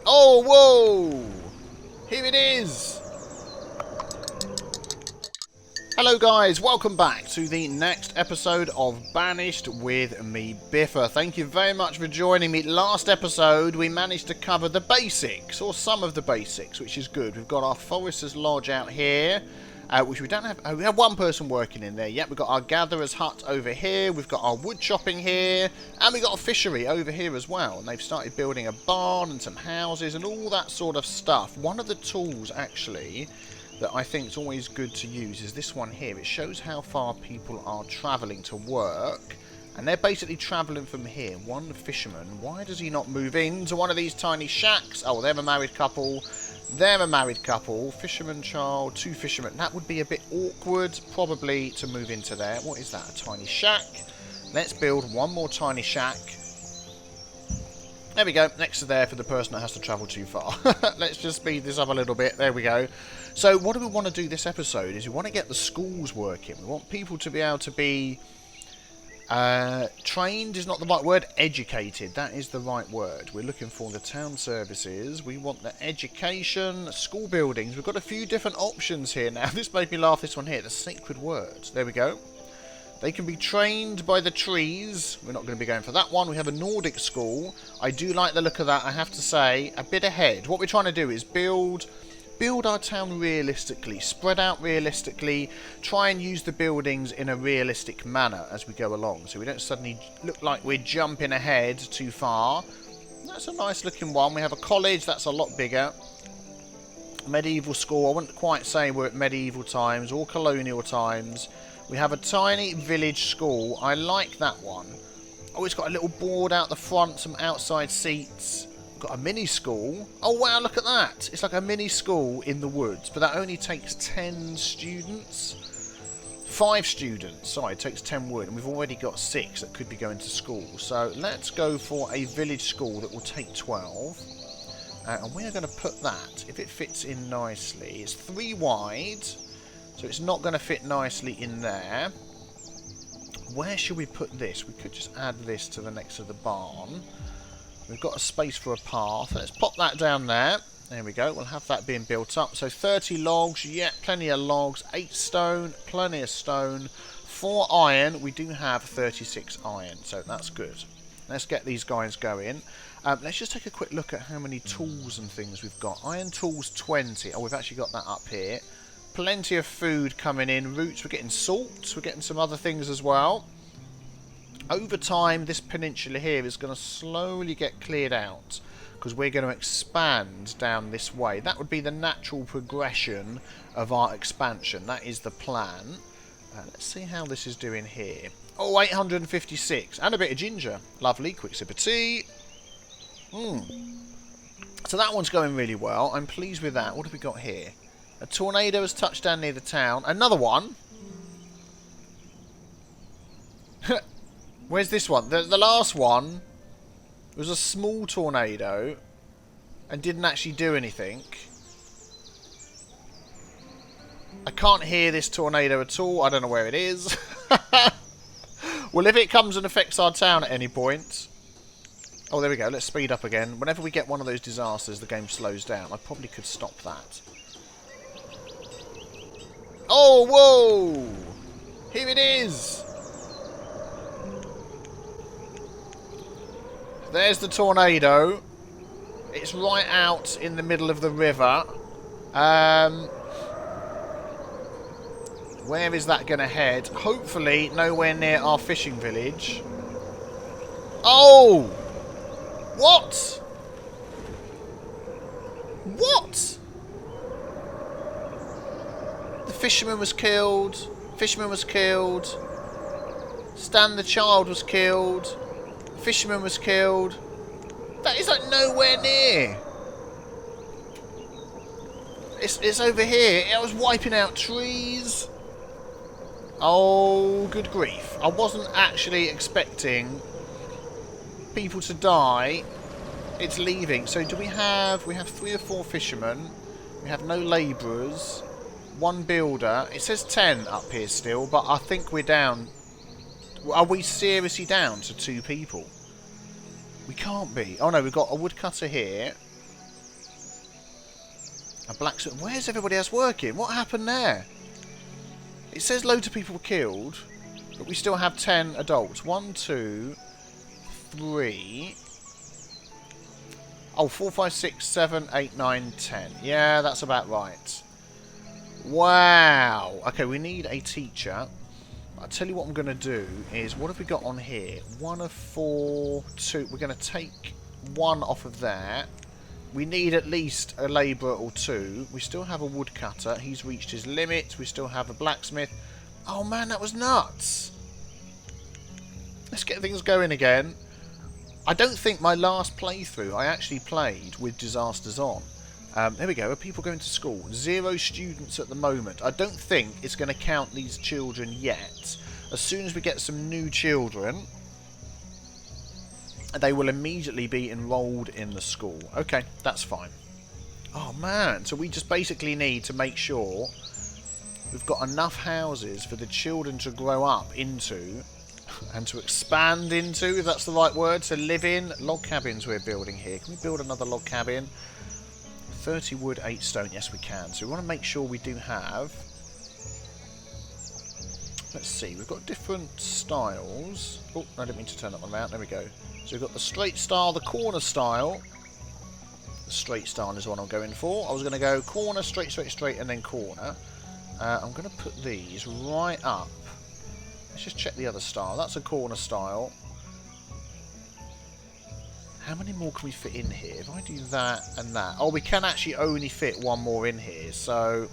Oh, whoa! Here it is! Hello guys, welcome back to the next episode of Banished with me, Biffa. Thank you very much for joining me. Last episode we managed to cover the basics, or some of the basics, which is good. We've got our Forester's Lodge out here, which we don't have. We have one person working in there yet. We've got our Gatherer's Hut over here, we've got our wood chopping here, and we've got a fishery over here as well. And they've started building a barn and some houses and all that sort of stuff. One of the tools, actually, that I think is always good to use is this one here. It shows how far people are travelling to work, and they're basically travelling from here. One fisherman, why does he not move into one of these tiny shacks? Oh, they're a married couple. They're a married couple. Fisherman child, two fishermen. That would be a bit awkward, probably, to move into there. What is that? A tiny shack. Let's build one more tiny shack. There we go, next to there for the person that has to travel too far. Let's just speed this up a little bit. There we go. So what do we want to do this episode is we want to get the schools working. We want people to be able to be trained is not the right word, educated. That is the right word. We're looking for the town services. We want the education, school buildings. We've got a few different options here now. This made me laugh, this one here, the sacred words. There we go. They can be trained by the trees. We're not going to be going for that one. We have a Nordic school. I do like the look of that, I have to say. A bit ahead. What we're trying to do is build our town realistically. Spread out realistically. Try and use the buildings in a realistic manner as we go along. So we don't suddenly look like we're jumping ahead too far. That's a nice looking one. We have a college. That's a lot bigger. Medieval school. I wouldn't quite say we're at medieval times or colonial times. We have a tiny village school. I like that one. Oh, it's got a little board out the front, some outside seats. Got a mini school. Oh, wow, look at that. It's like a mini school in the woods, but that only takes 10 students. 5 students. Sorry, it takes 10 wood, and we've already got 6 that could be going to school. So let's go for a village school that will take 12. And we are going to put that, if it fits in nicely, it's 3 wide. So it's not going to fit nicely in there. Where should we put this? We could just add this to the next to the barn. We've got a space for a path. Let's pop that down there. There we go. We'll have that being built up. So 30 logs. Yeah, plenty of logs. 8 stone. Plenty of stone. 4 iron. We do have 36 iron. So that's good. Let's get these guys going. Let's just take a quick look at how many tools and things we've got. Iron tools 20. Oh, we've actually got that up here. Plenty of food coming in. Roots, we're getting salt. We're getting some other things as well. Over time, this peninsula here is going to slowly get cleared out, because we're going to expand down this way. That would be the natural progression of our expansion. That is the plan. Let's see how this is doing here. Oh, 856. And a bit of ginger. Lovely. Quick sip of tea. So that one's going really well. I'm pleased with that. What have we got here? A tornado has touched down near the town. Another one. Where's this one? The last one was a small tornado and didn't actually do anything. I can't hear this tornado at all. I don't know where it is. Well, if it comes and affects our town at any point... Oh, there we go. Let's speed up again. Whenever we get one of those disasters, the game slows down. I probably could stop that. Oh, whoa! Here it is! There's the tornado. It's right out in the middle of the river. Where is that going to head? Hopefully nowhere near our fishing village. Oh! What? What? The fisherman was killed. Fisherman was killed. Stan the child was killed. Fisherman was killed. That is like nowhere near. It's over here. I was wiping out trees. Oh, good grief. I wasn't actually expecting people to die. It's leaving. So do we have 3 or 4 fishermen. We have no labourers. 1 builder. It says 10 up here still, but I think we're down. Are we seriously down to 2 people? We can't be. Oh no, we've got a woodcutter here. A blacksmith. Where's everybody else working? What happened there? It says loads of people were killed, but we still have 10 adults. 1, 2, 3. Oh, 4, 5, 6, 7, 8, 9, 10. Yeah, that's about right. Wow. Okay, we need a teacher. I'll tell you what I'm going to do is, what have we got on here? 1 of 4, 2. We're going to take 1 off of there. We need at least a labourer or 2. We still have a woodcutter. He's reached his limit. We still have a blacksmith. Oh man, that was nuts. Let's get things going again. I don't think my last playthrough I actually played with disasters on. There we go. Are people going to school? 0 students at the moment. I don't think it's going to count these children yet. As soon as we get some new children, they will immediately be enrolled in the school. Okay, that's fine. Oh man, so we just basically need to make sure we've got enough houses for the children to grow up into and to expand into, if that's the right word, to live in. Log cabins we're building here. Can we build another log cabin? 30 wood, 8 stone. Yes, we can. So we want to make sure we do have... Let's see, we've got different styles. Oh, I didn't mean to turn that one out. There we go. So we've got the straight style, the corner style. The straight style is what I'm going for. I was going to go corner, straight, straight, straight, and then corner. I'm going to put these right up. Let's just check the other style. That's a corner style. How many more can we fit in here? If I do that and that... Oh, we can actually only fit 1 more in here, so...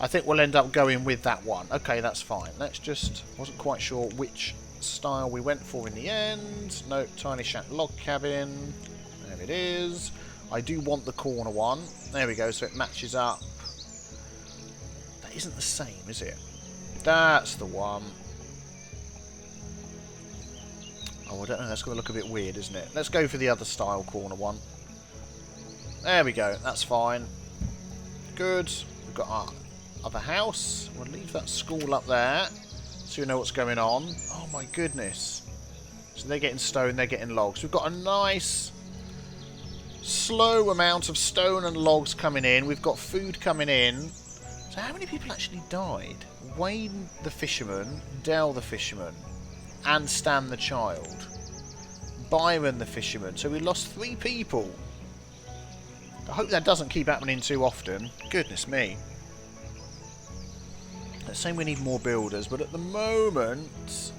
I think we'll end up going with that one. Okay, that's fine. Let's just... Wasn't quite sure which style we went for in the end. Nope, tiny shack log cabin. There it is. I do want the corner one. There we go, so it matches up. That isn't the same, is it? That's the one. Oh, I don't know. That's going to look a bit weird, isn't it? Let's go for the other style corner one. There we go. That's fine. Good. We've got our other house. We'll leave that school up there so you know what's going on. Oh, my goodness. So they're getting stone, they're getting logs. We've got a nice, slow amount of stone and logs coming in. We've got food coming in. So how many people actually died? Wayne the fisherman, Dell the fisherman, and Stan the child. Byron the fisherman. So we lost 3 people. I hope that doesn't keep happening too often. Goodness me. Let's say we need more builders, but at the moment...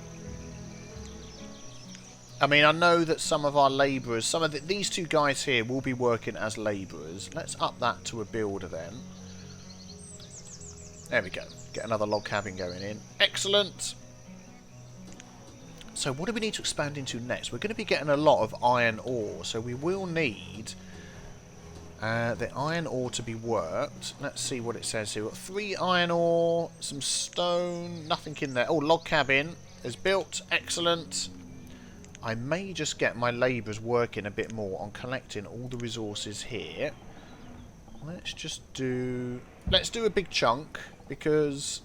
I mean, I know that some of our labourers, these 2 guys here will be working as labourers. Let's up that to a builder then. There we go. Get another log cabin going in. Excellent. So what do we need to expand into next? We're going to be getting a lot of iron ore, so we will need the iron ore to be worked. Let's see what it says here. We've got 3 iron ore, some stone, nothing in there. Oh, log cabin is built. Excellent. I may just get my labourers working a bit more on collecting all the resources here. Let's just do... Let's do a big chunk, because...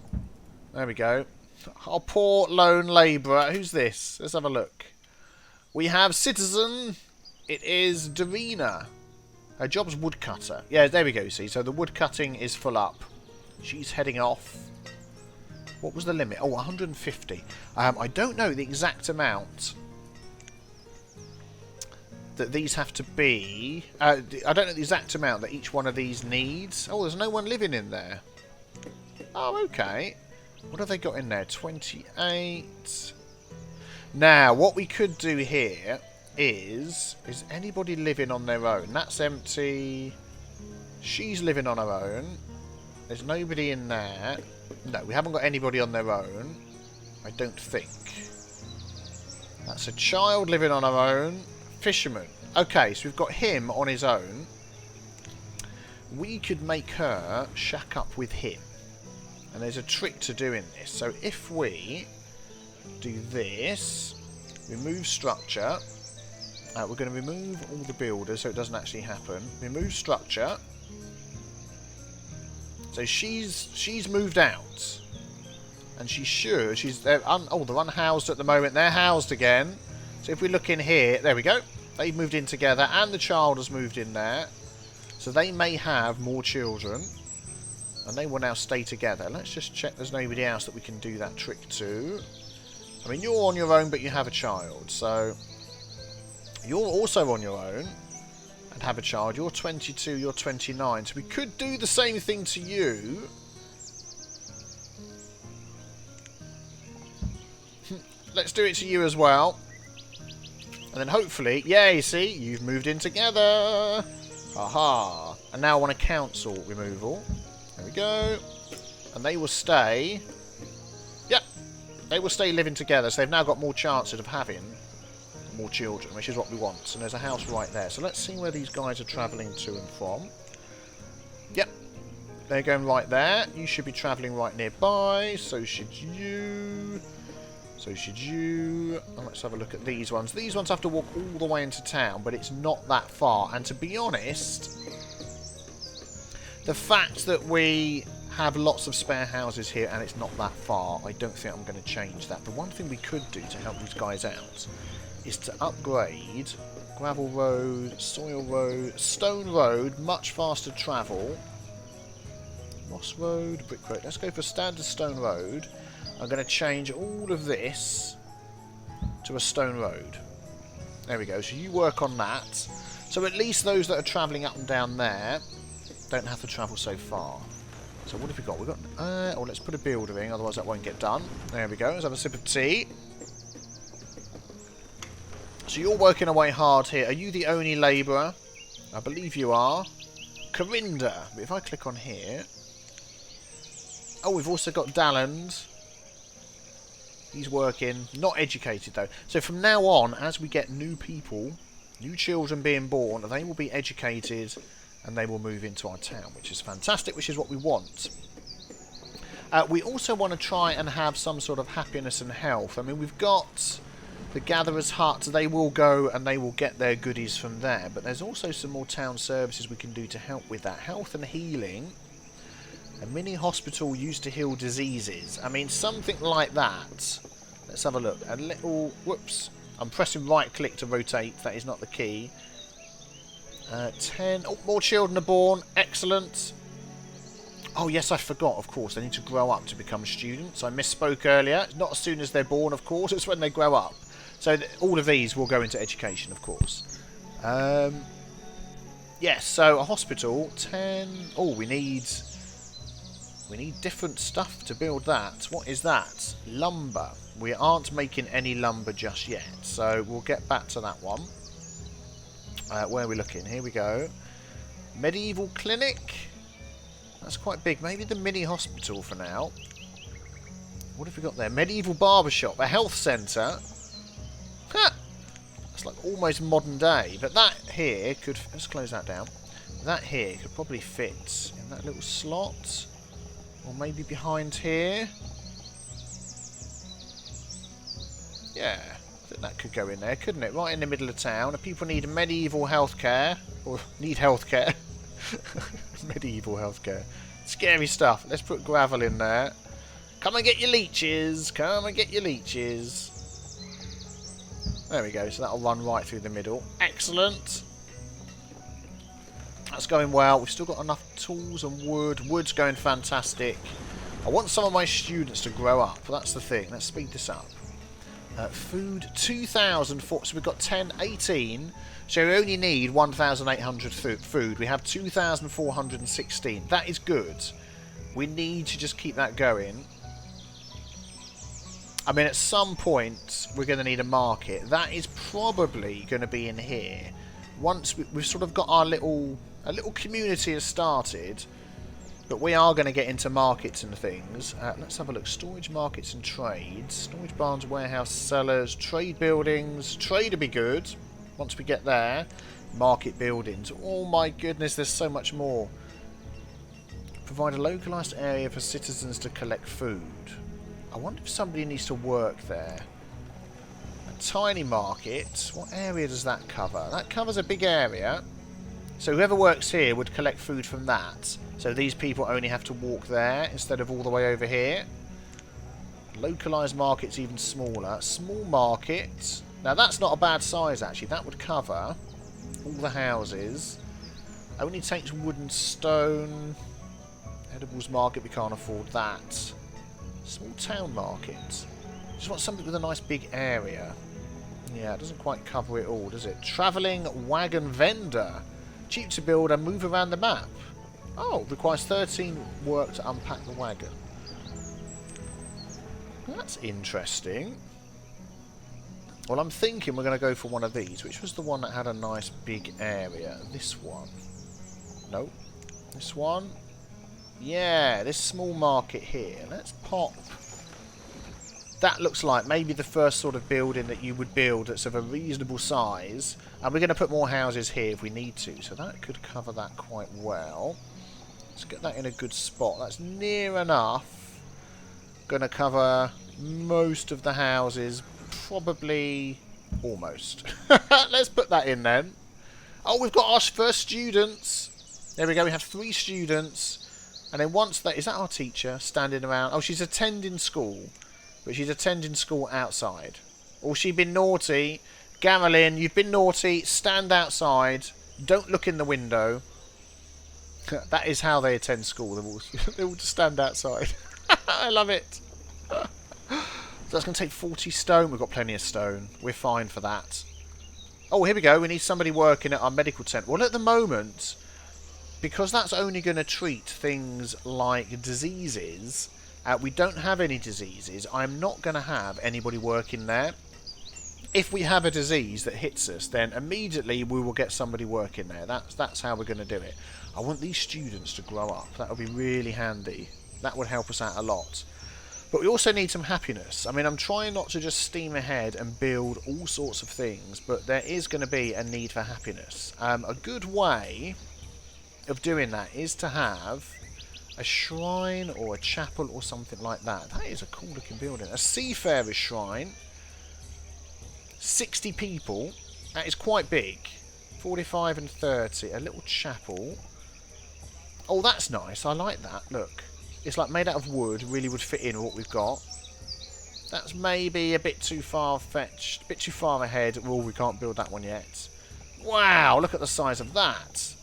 There we go. Our poor lone labourer. Who's this? Let's have a look. We have citizen. It is Darina. Her job's woodcutter. Yeah, there we go, see. So the woodcutting is full up. She's heading off. What was the limit? Oh, 150. I don't know the exact amount that these have to be. I don't know the exact amount that each one of these needs. Oh, there's no one living in there. Oh, okay. What have they got in there? 28. Now, what we could do here is anybody living on their own? That's empty. She's living on her own. There's nobody in there. No, we haven't got anybody on their own. I don't think. That's a child living on her own. Fisherman. Okay, so we've got him on his own. We could make her shack up with him. And there's a trick to doing this. So if we do this, remove structure. We're going to remove all the builders so it doesn't actually happen. Remove structure. So she's moved out. And she's there. Oh, they're unhoused at the moment. They're housed again. So if we look in here, there we go. They've moved in together and the child has moved in there. So they may have more children, and they will now stay together. Let's just check there's nobody else that we can do that trick to. I mean, you're on your own, but you have a child, so you're also on your own and have a child. You're 22, you're 29, so we could do the same thing to you. Let's do it to you as well. And then hopefully, yay, see, you've moved in together. Aha. And now I want a council removal. There we go. And they will stay. Yep. They will stay living together. So they've now got more chances of having more children, which is what we want. And there's a house right there. So let's see where these guys are travelling to and from. Yep. They're going right there. You should be travelling right nearby. So should you. So should you. And let's have a look at these ones. These ones have to walk all the way into town, but it's not that far. And to be honest, the fact that we have lots of spare houses here and it's not that far, I don't think I'm going to change that. The one thing we could do to help these guys out is to upgrade gravel road, soil road, stone road, much faster travel. Moss road, brick road. Let's go for standard stone road. I'm going to change all of this to a stone road. There we go. So you work on that. So at least those that are travelling up and down there don't have to travel so far. So what have we got? We've got... oh, let's put a builder in, otherwise that won't get done. There we go. Let's have a sip of tea. So you're working away hard here. Are you the only labourer? I believe you are. Corinda. But if I click on here... oh, we've also got Dalland. He's working. Not educated, though. So from now on, as we get new people, new children being born, they will be educated and they will move into our town, which is fantastic, which is what we want. We also want to try and have some sort of happiness and health. I mean, we've got the Gatherer's Hut. They will go and they will get their goodies from there. But there's also some more town services we can do to help with that. Health and healing. A mini hospital used to heal diseases. I mean, something like that. Let's have a look. A little... whoops. I'm pressing right click to rotate. That is not the key. 10. Oh, more children are born. Excellent. Oh, yes, I forgot, of course. They need to grow up to become students. I misspoke earlier. Not as soon as they're born, of course. It's when they grow up. So all of these will go into education, of course. Yes, so a hospital. 10. Oh, we need different stuff to build that. What is that? Lumber. We aren't making any lumber just yet, so we'll get back to that one. Where are we looking? Here we go. Medieval clinic. That's quite big. Maybe the mini hospital for now. What have we got there? Medieval barbershop. A health centre. Ha! That's like almost modern day. But that here could... let's close that down. That here could probably fit in that little slot. Or maybe behind here. Yeah, I think that could go in there, couldn't it? Right in the middle of town. If people need medieval healthcare, or need healthcare. Medieval healthcare. Scary stuff. Let's put gravel in there. Come and get your leeches. Come and get your leeches. There we go. So that'll run right through the middle. Excellent. That's going well. We've still got enough tools and wood. Wood's going fantastic. I want some of my students to grow up. That's the thing. Let's speed this up. Food, 2,000. So we've got 10, 18. So we only need 1,800 food. We have 2,416. That is good. We need to just keep that going. I mean, at some point, we're going to need a market. That is probably going to be in here. Once we've sort of got our little... a little community has started, but we are going to get into markets and things. Let's have a look. Storage markets and trades. Storage barns, warehouse, cellars, trade buildings. Trade will be good once we get there. Market buildings. Oh my goodness, there's so much more. Provide a localised area for citizens to collect food. I wonder if somebody needs to work there. A tiny market. What area does that cover? That covers a big area. So whoever works here would collect food from that. So these people only have to walk there instead of all the way over here. Localised market's even smaller. Small market. Now that's not a bad size actually. That would cover all the houses. Only takes wood and stone. Edibles market, we can't afford that. Small town market. Just want something with a nice big area. Yeah, it doesn't quite cover it all, does it? Travelling wagon vendor. Cheap to build and move around the map. Oh, requires 13 work to unpack the wagon. That's interesting. Well, I'm thinking we're going to go for one of these. Which was the one that had a nice big area? This one. Nope. This one. Yeah, this small market here. Let's pop. That looks like maybe the first sort of building that you would build that's of a reasonable size. And we're going to put more houses here if we need to. So that could cover that quite well. Let's get that in a good spot. That's near enough. Going to cover most of the houses. Probably almost. Let's put that in then. Oh, we've got our first students. There we go. We have 3 students. And then once that... Is that our teacher standing around? Oh, she's attending school. But she's attending school outside. Or she's been naughty. Gamelin, you've been naughty. Stand outside. Don't look in the window. That is how they attend school. They all just stand outside. I love it. So that's going to take 40 stone. We've got plenty of stone. We're fine for that. Oh, here we go. We need somebody working at our medical tent. Well, at the moment, because that's only going to treat things like diseases... we don't have any diseases. I'm not going to have anybody working there. If we have a disease that hits us, then immediately we will get somebody working there. That's how we're going to do it. I want these students to grow up. That would be really handy. That would help us out a lot. But we also need some happiness. I mean, I'm trying not to just steam ahead and build all sorts of things, but there is going to be a need for happiness. A good way of doing that is to have... a shrine or a chapel or something like that. That is a cool looking building. A seafarer's shrine. 60 people. That is quite big. 45 and 30. A little chapel. Oh, that's nice. I like that. Look. It's like made out of wood. Really would fit in with what we've got. That's maybe a bit too far-fetched. A bit too far ahead. Oh, we can't build that one yet. Wow, look at the size of that.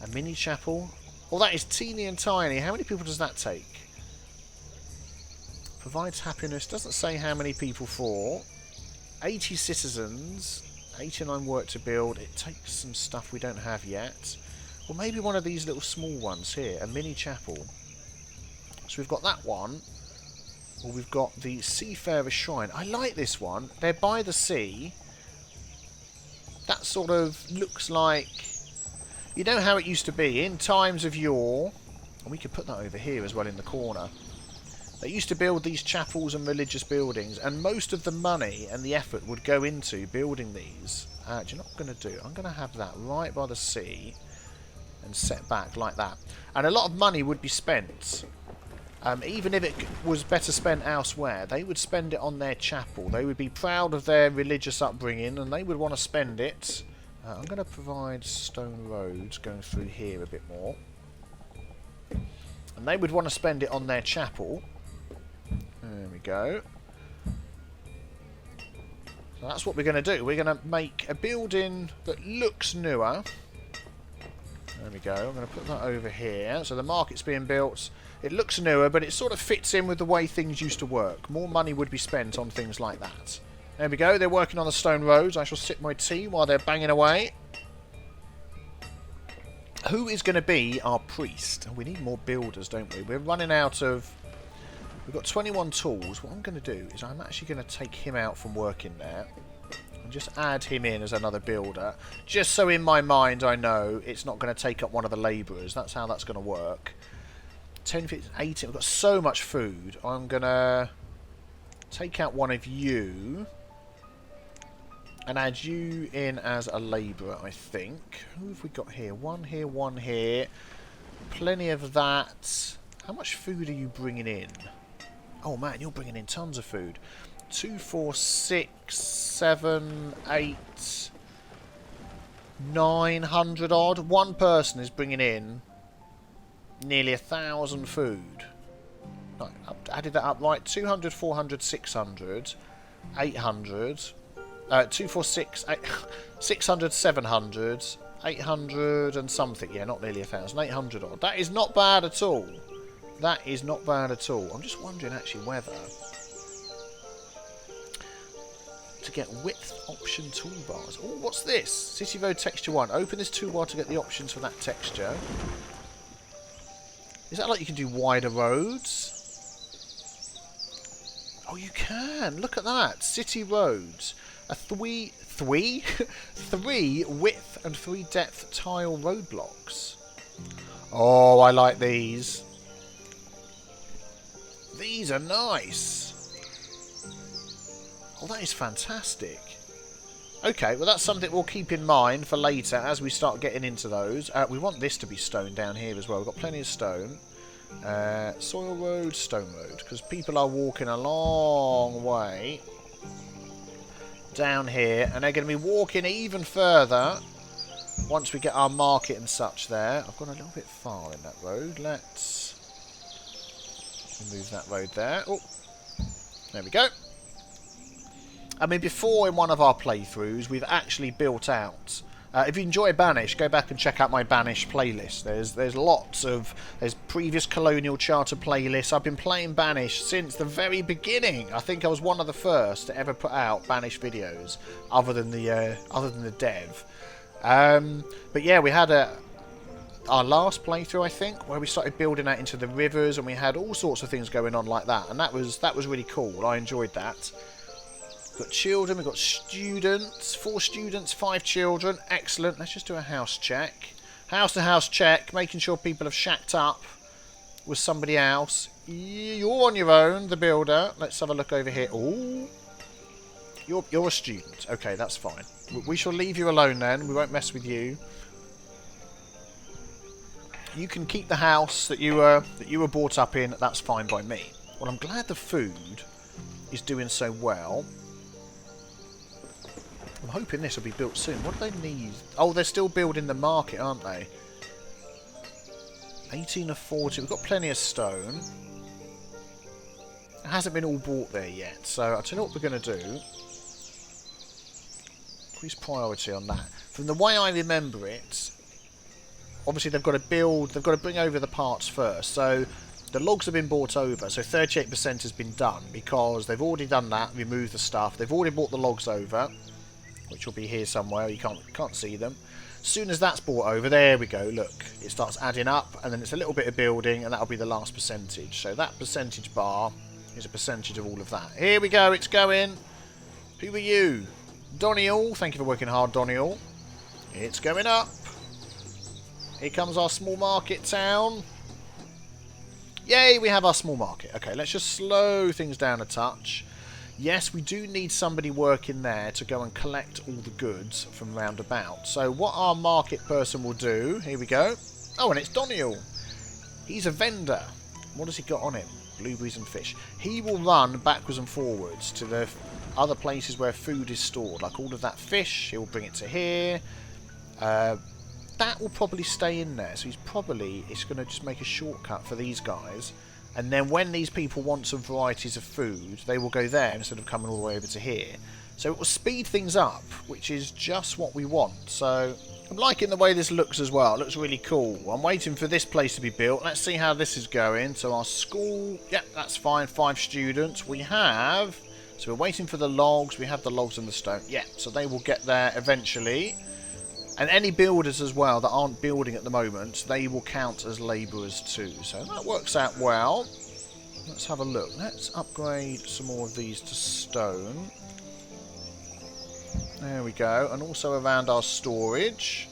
A mini chapel. Well, that is teeny and tiny. How many people does that take? Provides happiness. Doesn't say how many people for. 80 citizens. 89 work to build. It takes some stuff we don't have yet. Well, maybe one of these little small ones here. A mini chapel. So we've got that one. Well, we've got the Seafarer's Shrine. I like this one. They're by the sea. That sort of looks like... You know how it used to be in times of yore, and we could put that over here as well in the corner. They used to build these chapels and religious buildings, and most of the money and the effort would go into building these. Do you know what I'm going to do? I'm going to have that right by the sea and set back like that. And a lot of money would be spent. Even if it was better spent elsewhere, they would spend it on their chapel. They would be proud of their religious upbringing, and they would want to spend it. I'm going to provide stone roads going through here a bit more. And they would want to spend it on their chapel. There we go. So that's what we're going to do. We're going to make a building that looks newer. There we go. I'm going to put that over here. So the market's being built. It looks newer, but it sort of fits in with the way things used to work. More money would be spent on things like that. There we go. They're working on the stone roads. I shall sip my tea while they're banging away. Who is going to be our priest? We need more builders, don't we? We're running out of... We've got 21 tools. What I'm going to do is I'm actually going to take him out from working there. And just add him in as another builder. Just so in my mind I know it's not going to take up one of the labourers. That's how that's going to work. 10, 15, 18. We've got so much food. I'm going to take out one of you. And add you in as a labourer, I think. Who have we got here? One here, one here. Plenty of that. How much food are you bringing in? Oh man, you're bringing in tons of food. 2, 4, 6, 7, 8, 900 odd. One person is bringing in nearly 1,000 food. No, added that up right. 200, 400, 600, 800... 2, 4, 6, 8, 600, 700, 800 and something. Yeah, not nearly 1,000. 800 odd. That is not bad at all. That is not bad at all. I'm just wondering actually whether to get width option toolbars. Oh, what's this? City Road Texture 1. Open this toolbar to get the options for that texture. Is that like you can do wider roads? Oh, you can. Look at that. City roads. A three width and 3 depth tile roadblocks. Oh, I like these. These are nice. Oh, that is fantastic. Okay, well that's something we'll keep in mind for later as we start getting into those. We want this to be stone down here as well. We've got plenty of stone. Soil road, stone road. Because people are walking a long way down here. And they're going to be walking even further once we get our market and such there. I've gone a little bit far in that road. Let's remove that road there. Oh, there we go. I mean, before in one of our playthroughs, we've actually built out. If you enjoy Banished, go back and check out my Banished playlist. There's lots of previous Colonial Charter playlists. I've been playing Banished since the very beginning. I think I was one of the first to ever put out Banished videos, other than the dev. But yeah, we had our last playthrough, I think, where we started building out into the rivers, and we had all sorts of things going on like that, and that was really cool. I enjoyed that. We've got children, we've got students, 4 students, 5 children. Excellent. Let's just do a house check. House to house check, making sure people have shacked up with somebody else. You're on your own, the builder. Let's have a look over here. Ooh. You're a student. Okay, that's fine. We shall leave you alone then. We won't mess with you. You can keep the house that you were brought up in. That's fine by me. Well, I'm glad the food is doing so well. I'm hoping this will be built soon. What do they need? Oh, they're still building the market, aren't they? 18 of 40. We've got plenty of stone. It hasn't been all bought there yet. So I'll tell you what we're going to do. Increase priority on that. From the way I remember it, obviously they've got to build, they've got to bring over the parts first. So the logs have been bought over. So 38% has been done because they've already done that, removed the stuff. They've already brought the logs over, which will be here somewhere. You can't see them. As soon as that's brought over, there we go. Look, it starts adding up, and then it's a little bit of building, and that'll be the last percentage. So that percentage bar is a percentage of all of that. Here we go. It's going. Who are you? Doniel. Thank you for working hard, Doniel. It's going up. Here comes our small market town. Yay, we have our small market. Okay, let's just slow things down a touch. Yes, we do need somebody working there to go and collect all the goods from round about. So what our market person will do, here we go. Oh, and it's Doniel. He's a vendor. What has he got on him? Blueberries and fish. He will run backwards and forwards to the other places where food is stored. Like all of that fish, he'll bring it to here. That will probably stay in there. So it's going to just make a shortcut for these guys. And then when these people want some varieties of food, they will go there instead of coming all the way over to here. So it will speed things up, which is just what we want. So I'm liking the way this looks as well. It looks really cool. I'm waiting for this place to be built. Let's see how this is going. So our school, yep, that's fine. 5 students. We have, so we're waiting for the logs. We have the logs and the stone. Yeah, so they will get there eventually. And any builders as well that aren't building at the moment, they will count as labourers too. So that works out well. Let's have a look. Let's upgrade some more of these to stone. There we go. And also around our storage.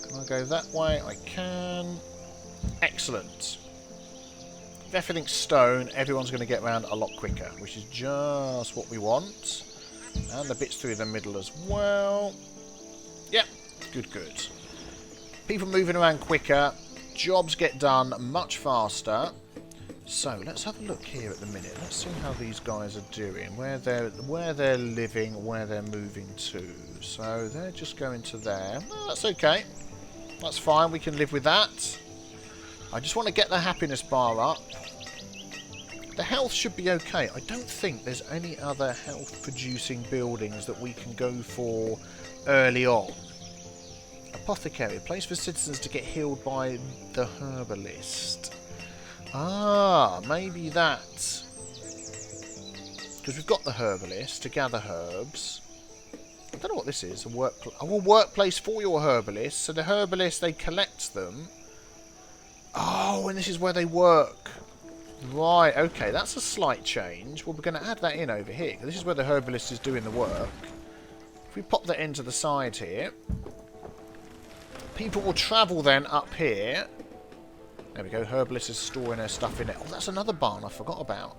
Can I go that way? I can. Excellent. If everything's stone, everyone's going to get around a lot quicker, which is just what we want. And the bits through the middle as well. Yep. Good. People moving around quicker, jobs get done much faster. So let's have a look here at the minute. Let's see how these guys are doing, where they're living, where they're moving to. So they're just going to there. Oh, that's okay. That's fine. We can live with that. I just want to get the happiness bar up. The health should be okay. I don't think there's any other health-producing buildings that we can go for early on. Apothecary. Place for citizens to get healed by the herbalist. Ah, maybe that. Because we've got the herbalist to gather herbs. I don't know what this is. A workplace for your herbalist. So the herbalist, they collect them. Oh, and this is where they work. Right, okay, that's a slight change. Well, we're going to add that in over here. This is where the herbalist is doing the work. If we pop that into the side here, people will travel then up here. There we go, herbalist is storing her stuff in it. Oh, that's another barn I forgot about.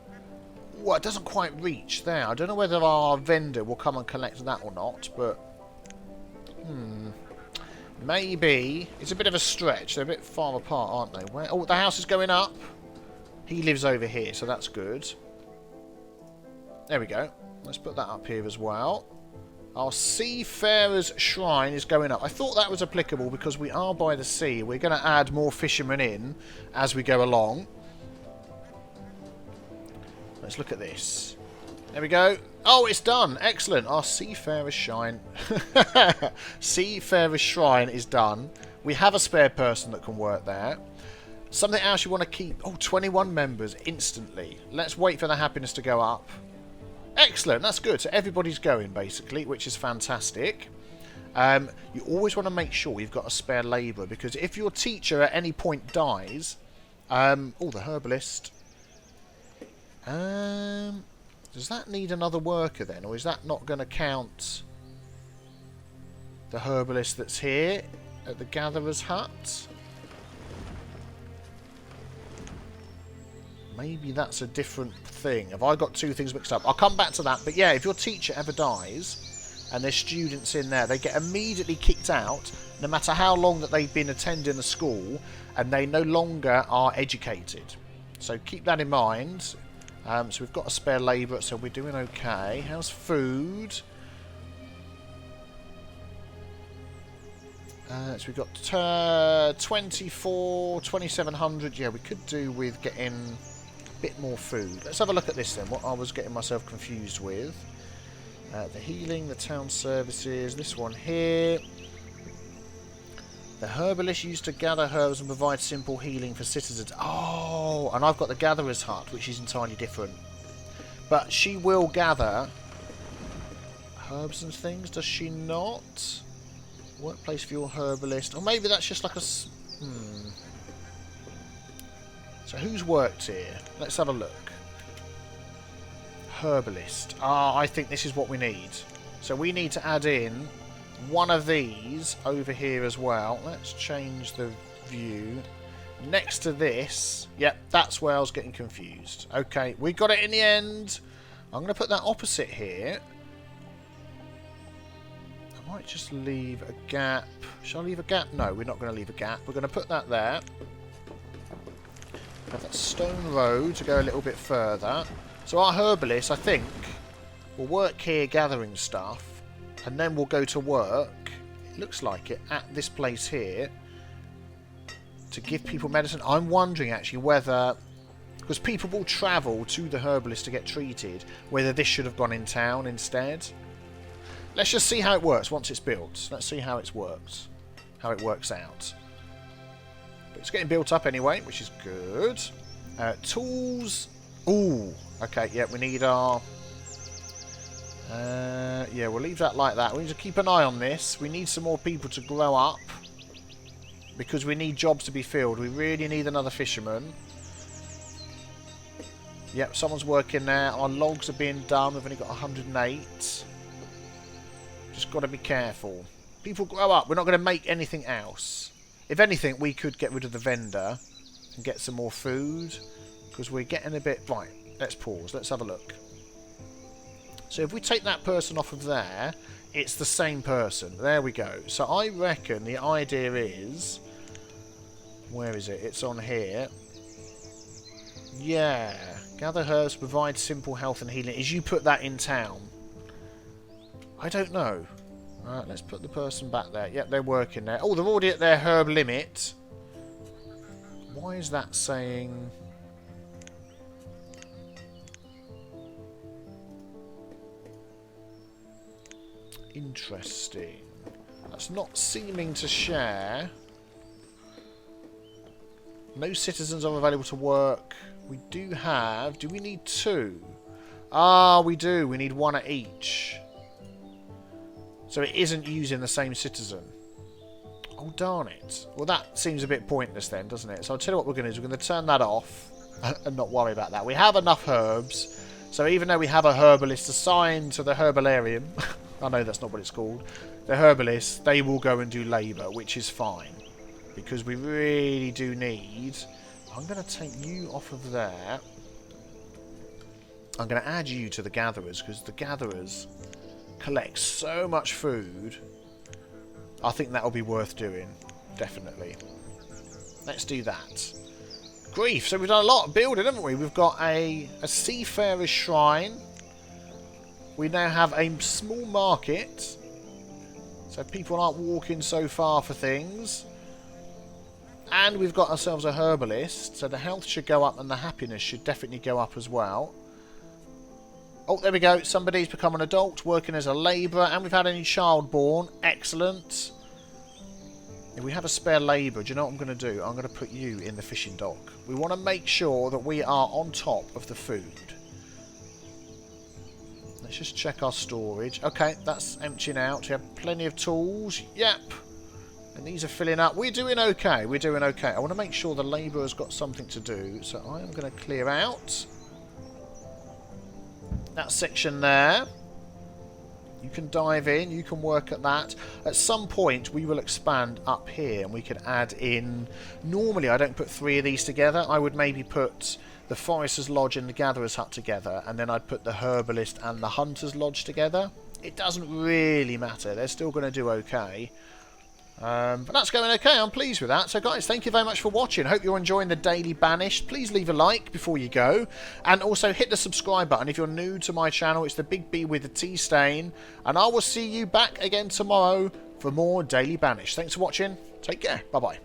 Well, it doesn't quite reach there. I don't know whether our vendor will come and collect that or not, but... maybe. It's a bit of a stretch. They're a bit far apart, aren't they? Where? Oh, the house is going up. He lives over here, so that's good. There we go. Let's put that up here as well. Our Seafarer's Shrine is going up. I thought that was applicable because we are by the sea. We're going to add more fishermen in as we go along. Let's look at this. There we go. Oh, it's done. Excellent. Our Seafarer's Shrine. Seafarer's Shrine is done. We have a spare person that can work there. Something else you want to keep. Oh, 21 members instantly. Let's wait for the happiness to go up. Excellent. That's good. So everybody's going, basically, which is fantastic. You always want to make sure you've got a spare labourer, because if your teacher at any point dies... oh, the herbalist. Does that need another worker then? Or is that not going to count the herbalist that's here at the gatherer's hut? Maybe that's a different thing. Have I got two things mixed up? I'll come back to that. But yeah, if your teacher ever dies and there's students in there, they get immediately kicked out no matter how long that they've been attending the school, and they no longer are educated. So keep that in mind. So we've got a spare labourer, so we're doing okay. How's food? So we've got 2,700. Yeah, we could do with getting a bit more food. Let's have a look at this then, what I was getting myself confused with. The healing, the town services, this one here. The herbalist used to gather herbs and provide simple healing for citizens. Oh, and I've got the gatherer's hut, which is entirely different. But she will gather herbs and things, does she not? Workplace for your herbalist. Or maybe that's just like a... So who's worked here? Let's have a look. Herbalist. Ah, I think this is what we need. So we need to add in one of these over here as well. Let's change the view. Next to this. Yep, that's where I was getting confused. Okay, we got it in the end. I'm going to put that opposite here. I might just leave a gap. Shall I leave a gap? No, we're not going to leave a gap. We're going to put that there. Have that stone road to go a little bit further. So our herbalist, I think, will work here gathering stuff. And then we'll go to work, it looks like it, at this place here to give people medicine. I'm wondering actually whether, because people will travel to the herbalist to get treated, whether this should have gone in town instead. Let's just see how it works once it's built. Let's see how it works out. But it's getting built up anyway, which is good. Tools. Ooh, okay, yeah, we need our... yeah, we'll leave that like that. We need to keep an eye on this. We need some more people to grow up, because we need jobs to be filled. We really need another fisherman. Yep, someone's working there. Our logs are being done. We've only got 108. Just got to be careful. People grow up. We're not going to make anything else. If anything, we could get rid of the vendor and get some more food, because we're getting a bit... Right, let's pause. Let's have a look. So if we take that person off of there, it's the same person. There we go. So I reckon the idea is... Where is it? It's on here. Yeah. Gather herbs, provide simple health and healing. Is you put that in town? I don't know. Alright, let's put the person back there. Yep, they're working there. Oh, they're already at their herb limit. Why is that saying... Interesting. That's not seeming to share. No citizens are available to work. We do have... Do we need 2? Ah, we do. We need 1 at each. So it isn't using the same citizen. Oh, darn it. Well, that seems a bit pointless then, doesn't it? So I'll tell you what we're going to do. We're going to turn that off and not worry about that. We have enough herbs. So even though we have a herbalist assigned to the herbarium, I know that's not what it's called, the herbalist, they will go and do labour, which is fine. Because we really do need... I'm going to take you off of there. I'm going to add you to the gatherers, because the gatherers collect so much food. I think that will be worth doing. Definitely. Let's do that. Grief. So we've done a lot of building, haven't we? We've got a seafarer's shrine. We now have a small market. So people aren't walking so far for things. And we've got ourselves a herbalist. So the health should go up and the happiness should definitely go up as well. Oh, there we go. Somebody's become an adult, working as a labourer. And we've had a new child born. Excellent. If we have a spare labourer, do you know what I'm going to do? I'm going to put you in the fishing dock. We want to make sure that we are on top of the food. Let's just check our storage. Okay, that's emptying out. We have plenty of tools. Yep. And these are filling up. We're doing okay. We're doing okay. I want to make sure the labourer's got something to do. So I am going to clear out that section there. You can dive in, you can work at that. At some point we will expand up here and we could add in... Normally I don't put 3 of these together. I would maybe put the Forester's Lodge and the Gatherer's Hut together, and then I'd put the Herbalist and the Hunter's Lodge together. It doesn't really matter. They're still going to do okay. But that's going okay. I'm pleased with that. So guys, thank you very much for watching. Hope you're enjoying the Daily Banished. Please leave a like before you go, and also hit the subscribe button if you're new to my channel. It's the big B with the T stain, and I will see you back again tomorrow for more Daily Banished. Thanks for watching. Take care. Bye bye.